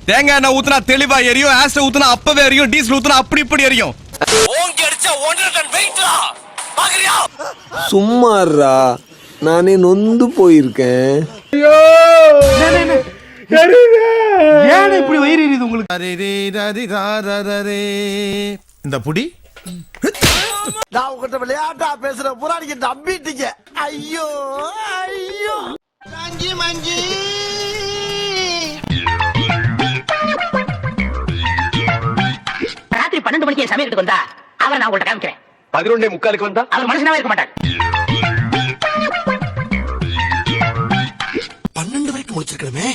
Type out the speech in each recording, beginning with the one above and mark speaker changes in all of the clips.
Speaker 1: தேங்காய் எண்ணெய் ஊத்துனா தெளிவா எரியும், ஆசிட் ஊத்துனா அப்பவே எரியும், டீசல் ஊத்துனா அப்படி இப்படி எரியும். ஓங்கி அடிச்சா 1.5 டன் வெயிட்ரா. பாக்குறியா?
Speaker 2: சும்மாறா, நானே நொந்து போயிருக்கேன்.
Speaker 3: ஐயோ ஏன் இப்படி வயிறு எரியுது உங்களுக்கு?
Speaker 1: இந்த புடி
Speaker 4: நான் உங்ககிட்ட விளையாட்டா பேசுற புறாடிக்கு நம்பிட்டீங்க. ஐயோ ஐயோ மஞ்சி மஞ்சி.
Speaker 5: ராத்திரி 12 மணிக்கு சமையலுக்கு வந்தா அவரை நான் உங்கள்ட்ட காமிக்கிறேன்.
Speaker 1: 11:45 வந்தா
Speaker 5: அவர் மனுஷனாவே இருக்க மாட்டார்.
Speaker 4: 12 வரைக்கும் முடிச்சிருக்கணுமே,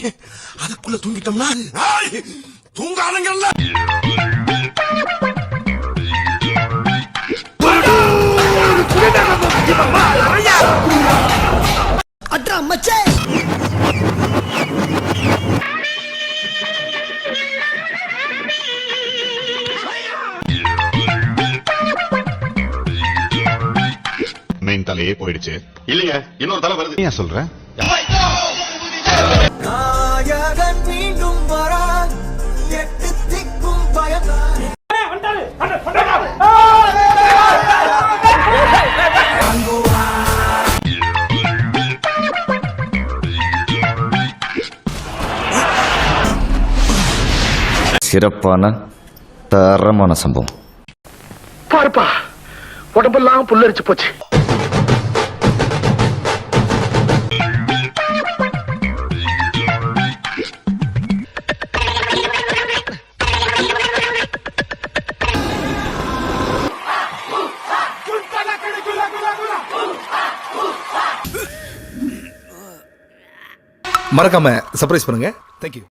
Speaker 4: அதுக்குள்ள தூங்கிட்டோம்னா தூங்காதங்கல்ல. அட்ரா மச்சே.
Speaker 6: மெயின் தலையே போயிடுச்சு. இல்லைங்க, இன்னொரு தலை வருது. ஏன் சொல்றேன்?
Speaker 4: நாயகன் மீண்டும் வரா, எட்டு திக்கும் பயந்தான்.
Speaker 7: சிறப்பான தரமான சம்பவம்.
Speaker 3: பாருப்பா, உடம்பெல்லாம் புல்லரிச்சு போச்சு.
Speaker 1: மறக்காம சர்ப்ரைஸ் பண்ணுங்க. தேங்க்யூ.